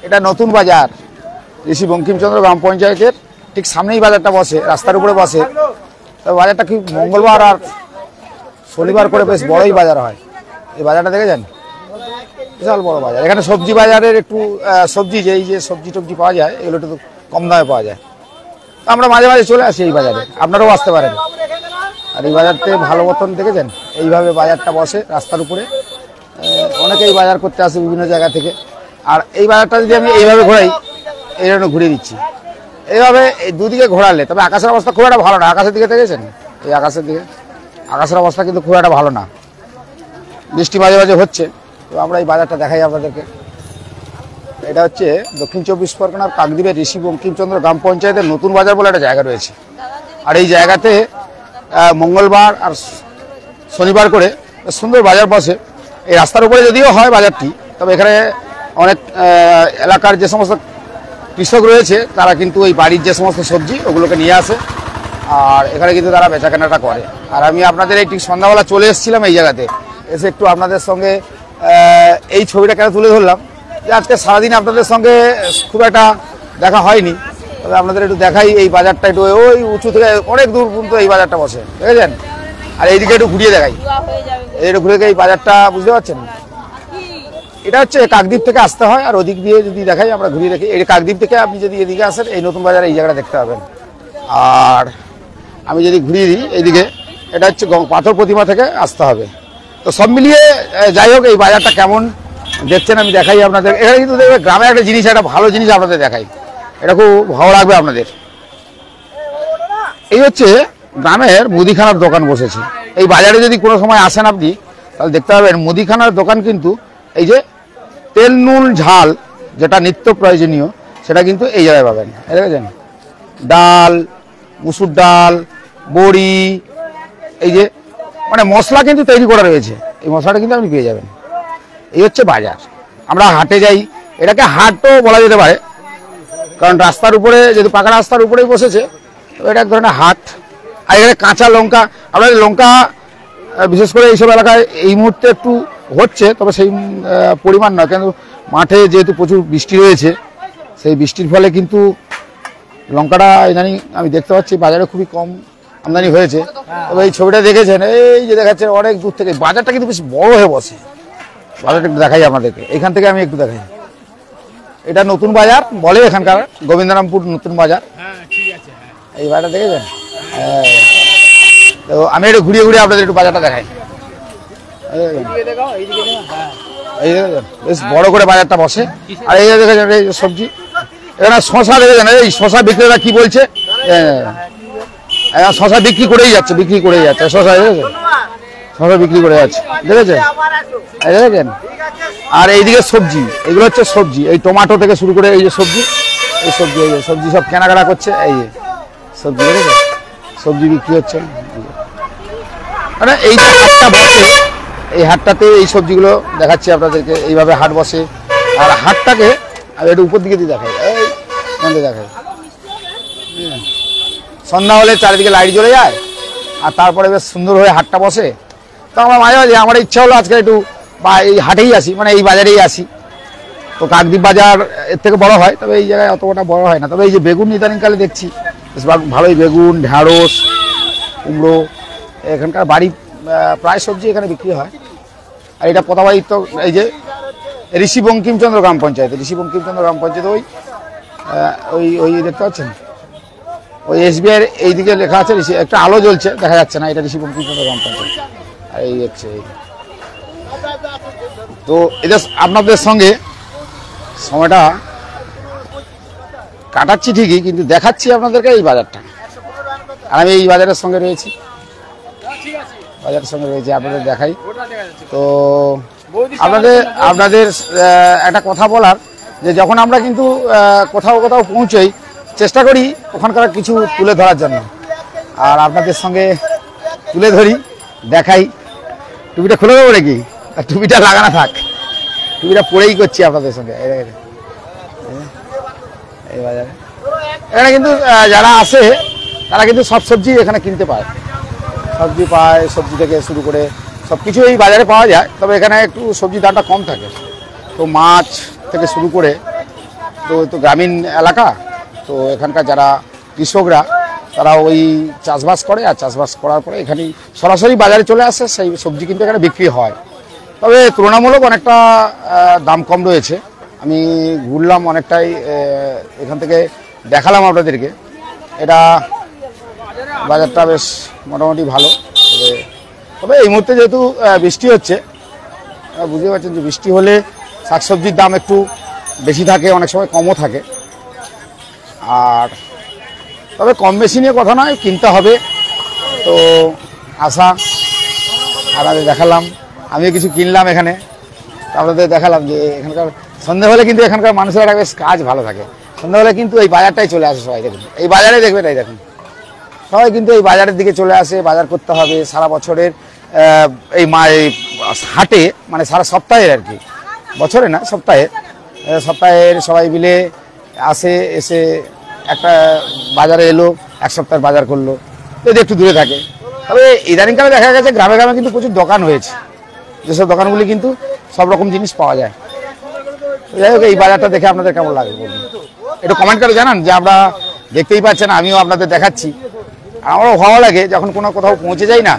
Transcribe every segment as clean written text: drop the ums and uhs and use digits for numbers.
এটা নতুন বাজার, ঋষি বঙ্কিমচন্দ্র গ্রাম পঞ্চায়েতের ঠিক সামনেই বাজারটা বসে, রাস্তার উপরে বসে। তবে বাজারটা কি মঙ্গলবার আর শনিবার করে বেশ বড়ই বাজার হয়। এই বাজারটা দেখেছেন, বিশাল বড় বাজার। এখানে সবজি বাজারের একটু সবজি এই যে সবজি টবজি পাওয়া যায়, এগুলো একটু কম দামে পাওয়া যায়। আমরা মাঝে মাঝে চলে আসি এই বাজারে, আপনারাও আসতে পারেন। আর এই বাজারতে ভালো মতন দেখেছেন, এইভাবে বাজারটা বসে রাস্তার উপরে। অনেকেই বাজার করতে আসে বিভিন্ন জায়গা থেকে। আর এই বাজারটা যদি আমি এইভাবে ঘোরাই, এই জন্য ঘুরিয়ে দিচ্ছি এইভাবে, এই দুদিকে ঘোরালে, তবে আকাশের অবস্থা খুব একটা ভালো না। আকাশের দিকে দেখেছেন, এই আকাশের দিকে, আকাশের অবস্থা কিন্তু খুব একটা ভালো না, বৃষ্টি মাঝে মাঝে হচ্ছে। তো আমরা এই বাজারটা দেখাই আপনাদেরকে। এটা হচ্ছে দক্ষিণ চব্বিশ পরগনার কাকদ্বীপের ঋষি বঙ্কিমচন্দ্র গ্রাম পঞ্চায়েতের নতুন বাজার বলে একটা জায়গা রয়েছে। আর এই জায়গাতে মঙ্গলবার আর শনিবার করে সুন্দর বাজার বসে। এই রাস্তার উপরে যদিও হয় বাজারটি, তবে এখানে অনেক এলাকার যে সমস্ত কৃষক রয়েছে তারা কিন্তু ওই বাড়ির যে সমস্ত সবজি ওগুলোকে নিয়ে আসে, আর এখানে কিন্তু তারা বেচা কেনাটা করে। আর আমি আপনাদের এই ঠিক সন্ধ্যাবেলা চলে এসেছিলাম এই জায়গাতে, এসে একটু আপনাদের সঙ্গে এই ছবিটা কেন তুলে ধরলাম যে আজকে সারাদিন আপনাদের সঙ্গে খুব একটা দেখা হয়নি, তবে আপনাদের একটু দেখাই এই বাজারটা। একটু ওই উঁচু থেকে অনেক দূর পর্যন্ত এই বাজারটা বসে, দেখেছেন। আর এইদিকে একটু ঘুরিয়ে দেখাই, একটু ঘুরে এই বাজারটা বুঝতে পারছেন। এটা হচ্ছে কাকদ্বীপ থেকে আসতে হয়, আর ওদিক দিয়ে যদি দেখাই আমরা ঘুরিয়ে দেখি, এই কাকদ্বীপ থেকে আপনি যদি এদিকে আসেন এই নতুন বাজারে এই জায়গাটা দেখতে পাবেন। আর আমি যদি ঘুরিয়ে দিই এইদিকে, এটা হচ্ছে পাথর প্রতিমা থেকে আসতে হবে। তো সব মিলিয়ে যাই হোক, এই বাজারটা কেমন দেখছেন আমি দেখাই আপনাদের। এখানে কিন্তু দেখবে গ্রামের একটা জিনিস, একটা ভালো জিনিস আপনাদের দেখাই, এটা খুব ভালো লাগবে আপনাদের। এই হচ্ছে গ্রামের মুদিখানার দোকান বসেছে। এই বাজারে যদি কোনো সময় আসেন আপনি, তাহলে দেখতে পাবেন মুদিখানার দোকান কিন্তু এই যে তেল নুন ঝাল যেটা নিত্য প্রয়োজনীয়, সেটা কিন্তু এই জায়গায় পাবেন। দেখেছেন, ডাল, মুসুর ডাল, বড়ি, এই যে মানে মশলা কিন্তু তৈরি করা রয়েছে, এই মশলাটা কিন্তু আপনি পেয়ে যাবেন। এই হচ্ছে বাজার। আমরা হাটে যাই, এটাকে হাটও বলা যেতে পারে, কারণ রাস্তার উপরে, যেহেতু পাকা রাস্তার উপরেই বসেছে, তো এটা এক ধরনের হাট। আর এখানে কাঁচা লঙ্কা, আপনাদের লঙ্কা বিশেষ করে এইসব এলাকায় এই মুহূর্তে একটু হচ্ছে, তবে সেই পরিমাণ নয়, কিন্তু মাঠে যেহেতু প্রচুর বৃষ্টি রয়েছে, সেই বৃষ্টির ফলে কিন্তু লঙ্কাটা ইদানিং আমি দেখতে পাচ্ছি বাজারে খুবই কম আমদানি হয়েছে। তবে এই ছবিটা দেখেছেন, এই যে দেখাচ্ছেন অনেক দূর থেকে, বাজারটা কিন্তু বেশ বড় হয়ে বসে। বাজারটা একটু দেখাই আপনাদেরকে, এখান থেকে আমি একটু দেখাই। এটা নতুন বাজার বলে এখানকার, গোবিন্দরামপুর নতুন বাজার। এই বাজারটা দেখেছেন। তো আমি একটু ঘুরিয়ে ঘুরিয়ে আপনাদের একটু বাজারটা দেখাই। এই বেশ বড় করে বাজারটা বসে। আর এই দেখেছেন এই সবজি, এখানে শশা দেখেছেন, এই শশা বিক্রেতা কি বলছে, শশা বিক্রি করেই যাচ্ছে, বিক্রি করেই যাচ্ছে শশা, দেখেছেন, শশা বিক্রি করে যাচ্ছে, দেখেছেন, দেখেছেন। আর এইদিকে সবজি, এগুলো হচ্ছে সবজি, এই টমেটো থেকে শুরু করে এই যে সবজি, এই সবজি, এই যে সবজি সব কেনাকাটা করছে, এই যে সবজি, দেখেছেন, সবজি বিক্রি হচ্ছে। মানে এই যে হাটটা বসে, এই হাটটাতে এই সবজিগুলো দেখাচ্ছি আপনাদেরকে, এইভাবে হাট বসে। আর হাটটাকে আমি একটু উপর দিকে দিয়ে দেখাই, এই দেখাই, সন্ধ্যা হলে চারিদিকে লাইট জ্বলে যায়, আর তারপরে বেশ সুন্দর হয়ে হাটটা বসে। তো আমার মাঝে মাঝে আমার ইচ্ছা হলো আজকে একটু বা এই হাটেই আসি, মানে এই বাজারেই আসি। তো কাকদ্বীপ বাজার এর থেকে বড় হয়, তবে এই জায়গায় অতটা বড় হয় না। তবে এই যে বেগুন ইদানিংকালে দেখছি বেশ ভালোই, বেগুন, ঢ্যাঁড়স, কুমড়ো, এখানকার বাড়ি প্রায় সবজি এখানে বিক্রি হয়। আর এটা পদাবাড়ি, তো এই যে ঋষি বঙ্কিমচন্দ্র গ্রাম পঞ্চায়েত, ঋষি বঙ্কিমচন্দ্র গ্রাম পঞ্চায়েত, ওই দেখতে পাচ্ছেন, ওই SBI এইদিকে লেখা আছে, একটা আলো জ্বলছে, দেখা যাচ্ছে না, এটা ঋষি বঙ্কিমচন্দ্র গ্রাম পঞ্চায়েত। আর এই হচ্ছে, তো এটা আপনাদের সঙ্গে সময়টা কাটাচ্ছি ঠিকই, কিন্তু দেখাচ্ছি আপনাদেরকে এই বাজারটা। আর আমি এই বাজারের সঙ্গে রয়েছি, বাজারের সঙ্গে রয়েছে, আপনাদের দেখাই। তো আপনাদের একটা কথা বলার, যে যখন আমরা কিন্তু কোথাও পৌঁছই, চেষ্টা করি ওখানকার কিছু তুলে ধরার জন্য। আর আপনাদের সঙ্গে তুলে ধরি, দেখাই। টুপিটা খুলে দেবো নাকি? টুপিটা লাগানো থাক, টুপিটা পরেই করছি আপনাদের সঙ্গে। এই বাজারে এখানে কিন্তু যারা আসে তারা কিন্তু সব সবজি এখানে কিনতে পায়, সবজি পায়, সবজি থেকে শুরু করে সব কিছু এই বাজারে পাওয়া যায়। তবে এখানে একটু সবজির দামটা কম থাকে। তো মাছ থেকে শুরু করে তো গ্রামীণ এলাকা, তো এখানকার যারা কৃষকরা তারা ওই চাষবাস করে, আর চাষবাস করার পরে এখানে সরাসরি বাজারে চলে আসে, সেই সবজি কিন্তু এখানে বিক্রি হয়। তবে তুলনামূলক অনেকটা দাম কম রয়েছে। আমি ঘুরলাম অনেকটাই, এখান থেকে দেখালাম আপনাদেরকে। এটা বাজারটা বেশ মোটামুটি ভালো। তবে এই মুহূর্তে যেহেতু বৃষ্টি হচ্ছে, বুঝতে পারছেন যে বৃষ্টি হলে শাকসবজির দাম একটু বেশি থাকে, অনেক সময় কমও থাকে। আর তবে কম বেশি নিয়ে কথা নয়, কিনতে হবে। তো আশা আপনাদের দেখালাম, আমিও কিছু কিনলাম এখানে, আপনাদের দেখালাম যে এখানকার সন্ধ্যা হলে কিন্তু এখানকার মানুষের একটা বেশ কাজ ভালো থাকে। সন্ধ্যা হলে কিন্তু এই বাজারটাই চলে আসে সবাই, দেখুন এই বাজারে দেখবেন, এই দেখুন সবাই কিন্তু এই বাজারের দিকে চলে আসে। বাজার করতে হবে সারা বছরের, এই হাটে মানে সারা সপ্তাহের আর কি, বছরে না সপ্তাহের সবাই মিলে আসে, এসে একটা বাজারে এলো, এক সপ্তাহের বাজার করলো, যদি একটু দূরে থাকে। তবে ইদানিংকালে দেখা গেছে গ্রামে গ্রামে কিন্তু প্রচুর দোকান হয়েছে, যেসব দোকানগুলি কিন্তু সব রকম জিনিস পাওয়া যায়। যাই হোক, এই বাজারটা দেখে আপনাদের কেমন লাগে বলুন, একটু কমেন্ট করে জানান। যে আমরা দেখতেই পাচ্ছেন, আমিও আপনাদের দেখাচ্ছি, আমারও ভালো লাগে যখন কোথাও পৌঁছে যাই না,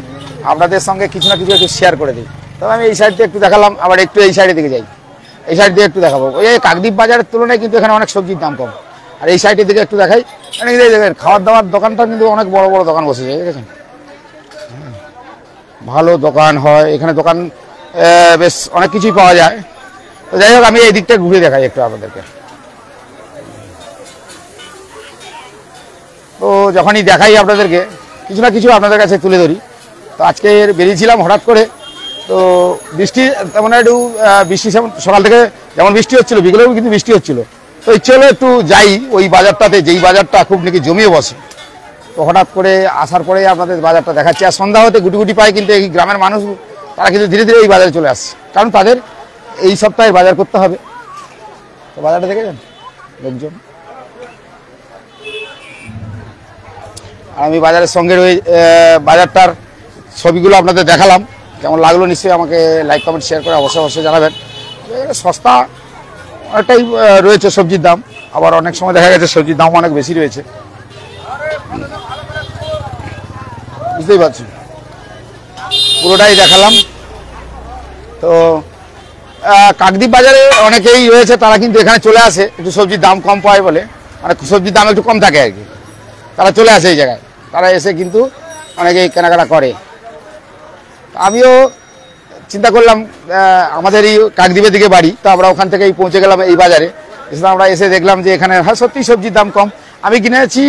আপনাদের সঙ্গে কিছু না কিছু একটু শেয়ার করে দিই। তবে আমি এই সাইড দিয়ে একটু দেখালাম, আবার একটু এই সাইডের দিকে যাই, এই সাইড দিয়ে একটু দেখাবো। ওই কাকদ্বীপ বাজারের তুলনায় কিন্তু এখানে অনেক সবজির দাম কম। আর এই সাইডের দিকে একটু দেখাই, মানে দেখবেন খাওয়ার দাওয়ার দোকানটা কিন্তু অনেক বড় বড় দোকান বসেছে, দেখেছেন, ভালো দোকান হয় এখানে। দোকান বেশ অনেক কিছুই পাওয়া যায়। তো যাই হোক, আমি এই দিকটা ঘুরে দেখাই একটু আপনাদেরকে। তো যখনই দেখাই আপনাদেরকে, কিছু না কিছু আপনাদের কাছে তুলে ধরি। তো আজকে বেরিয়েছিলাম হঠাৎ করে, তো বৃষ্টি তেমন একটু বৃষ্টি সকাল থেকে যেমন বৃষ্টি হচ্ছিলো, বিকেলেও কিন্তু বৃষ্টি হচ্ছিলো। তো ইচ্ছে হলো একটু যাই ওই বাজারটাতে, যেই বাজারটা খুব নাকি জমিয়ে বসে। তো হঠাৎ করে আসার পরে আপনাদের বাজারটা দেখাচ্ছি। আর সন্ধ্যা হতে গুটি গুটি পায় কিন্তু এই গ্রামের মানুষ, তারা কিন্তু ধীরে ধীরে এই বাজারে চলে আসছে, কারণ তাদের এই সপ্তাহে বাজার করতে হবে। তো বাজারটা দেখেছেন লোকজন। আর আমি বাজারের সঙ্গে বাজারটার ছবিগুলো আপনাদের দেখালাম, কেমন লাগলো নিশ্চয়ই আমাকে লাইক কমেন্ট শেয়ার করে অবশ্যই জানাবেন। সস্তা অনেকটাই রয়েছে সবজির দাম, আবার অনেক সময় দেখা গেছে সবজির দাম অনেক বেশি রয়েছে, বুঝতেই পারছি। পুরোটাই দেখালাম। তো কাকদ্বীপ বাজারে অনেকেই রয়েছে, তারা কিন্তু এখানে চলে আসে, একটু সবজির দাম কম পায় বলে, মানে সবজির দাম একটু কম থাকে আর কি, তারা চলে আসে এই জায়গায়। তারা এসে কিন্তু অনেকেই কেনাকাটা করে। আমিও চিন্তা করলাম, আমাদের এই কাকদ্বীপের দিকে বাড়ি, তো আমরা ওখান থেকেই পৌঁছে গেলাম এই বাজারে। এসে আমরা এসে দেখলাম যে এখানে সত্যি সবজির দাম কম। আমি কিনেছি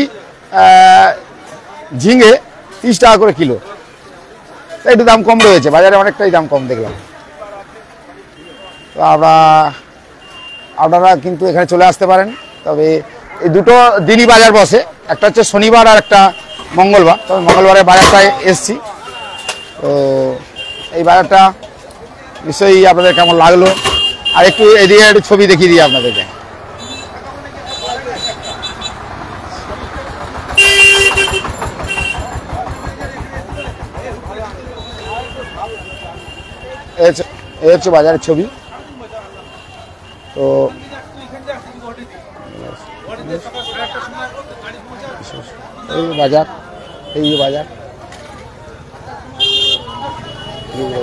ঝিঙে 30 টাকা করে কিলো, একটু দাম কম রয়েছে বাজারে, অনেকটাই দাম কম দেখলাম। তো আপনারা কিন্তু এখানে চলে আসতে পারেন। তবে এই দুটো দিনই বাজার বসে, একটা হচ্ছে শনিবার আর একটা মঙ্গলবার। তবে মঙ্গলবারের বাজারটায় এসছি। তো এই বাজারটা নিশ্চয়ই আপনাদের কেমন লাগলো, আর একটু এদিকে একটু ছবি দেখিয়ে দিই আপনাদেরকে। এই হচ্ছে বাজারের ছবি। তো এই বাজার, এই বাজার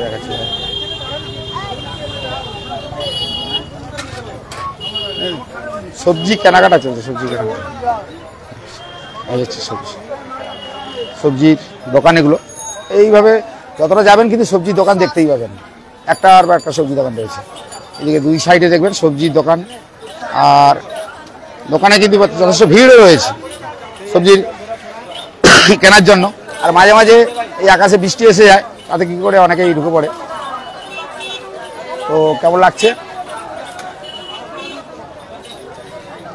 দেখাচ্ছি। সবজি কেনাকাটা চলছে, সবজি কেনাকাটা। এই হচ্ছে সবজির দোকান এগুলো। এইভাবে যতটা যাবেন কিন্তু সবজির দোকান দেখতেই পাবেন, একটা আর একটা সবজি দোকান রয়েছে। এদিকে দুই সাইডে দেখবেন সবজির দোকান, আর দোকানে কিন্তু যথেষ্ট ভিড়ও রয়েছে সবজির কেনার জন্য। আর মাঝে মাঝে এই আকাশে বৃষ্টি এসে যায়, তাতে কী করে অনেকেই ঢুকে পড়ে। তো কেমন লাগছে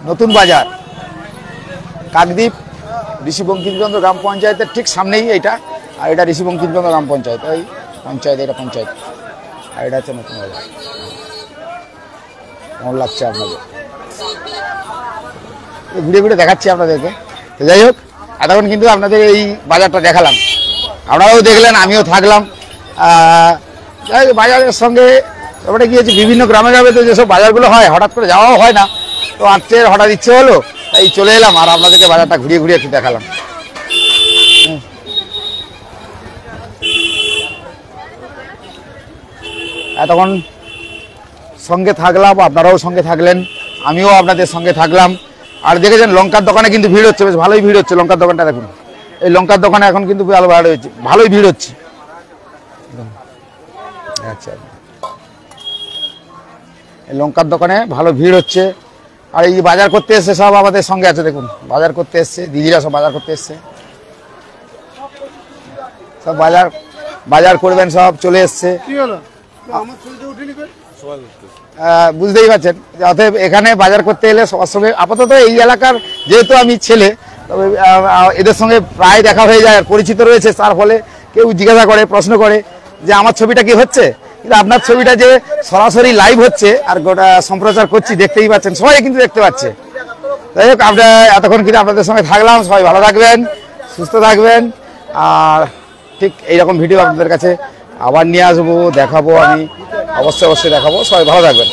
নতুন বাজার কাকদ্বীপ ঋষি বঙ্কিমচন্দ্র গ্রাম পঞ্চায়েতের ঠিক সামনেই এইটা। আর এটা ঋষি বঙ্কিমচন্দ্র গ্রাম পঞ্চায়েত, এই পঞ্চায়েত, এটা পঞ্চায়েত। আর এটা হচ্ছে নতুন বাজার। কেমন লাগছে আপনাদের? ঘুরে ঘুরে দেখাচ্ছি আপনাদেরকে। তো যাই হোক, এতক্ষণ কিন্তু আপনাদের এই বাজারটা দেখালাম, আপনারাও দেখলেন, আমিও থাকলাম। বাজারের সঙ্গে ব্যাপারটা কি হচ্ছে, বিভিন্ন গ্রামে গ্রামে তো যেসব বাজারগুলো হয় হঠাৎ করে যাওয়াও হয় না। তো তো আজকের হঠাৎ ইচ্ছে হলো তাই চলে এলাম আর আপনাদেরকে বাজারটা ঘুরিয়ে ঘুরিয়ে একটু দেখালাম। এতক্ষণ সঙ্গে থাকলাম, আপনারাও সঙ্গে থাকলেন, আমিও আপনাদের সঙ্গে থাকলাম। আর দেখেছেন লঙ্কার দোকানে কিন্তু ভিড় হচ্ছে, বেশ ভালোই ভিড় হচ্ছে। লঙ্কার দোকানটা দেখুন, এই লঙ্কার দোকানে এখন কিন্তু ভালোই ভিড় হচ্ছে। আচ্ছা, এই লঙ্কার দোকানে ভালো ভিড় হচ্ছে। আর এই বাজার করতে এসছে সব আমাদের সঙ্গে আছে, দেখুন বাজার করতে এসছে, দিদিরা সব বাজার করতে এসছে, সব বাজার করবেন, সব চলে এসছে। বুঝতেই পারছেন, অতএব এখানে বাজার করতে এলে সবার সঙ্গে, আপাতত এই এলাকার যেহেতু আমি ছেলে, তবে এদের সঙ্গে প্রায় দেখা হয়ে যায়, আর পরিচিত রয়েছে, তার ফলে কেউ জিজ্ঞাসা করে, প্রশ্ন করে যে আমার ছবিটা কি হচ্ছে, কিন্তু আপনার ছবিটা যে সরাসরি লাইভ হচ্ছে আর গোটা সম্প্রচার করছি, দেখতেই পাচ্ছেন, সবাই কিন্তু দেখতে পাচ্ছে। যাই হোক, আমরা এতক্ষণ কিন্তু আপনাদের সঙ্গে থাকলাম। সবাই ভালো থাকবেন, সুস্থ থাকবেন, আর ঠিক এইরকম ভিডিও আপনাদের কাছে আবার নিয়ে আসবো, দেখাবো, আমি অবশ্যই দেখাবো। সবাই ভালো থাকবেন।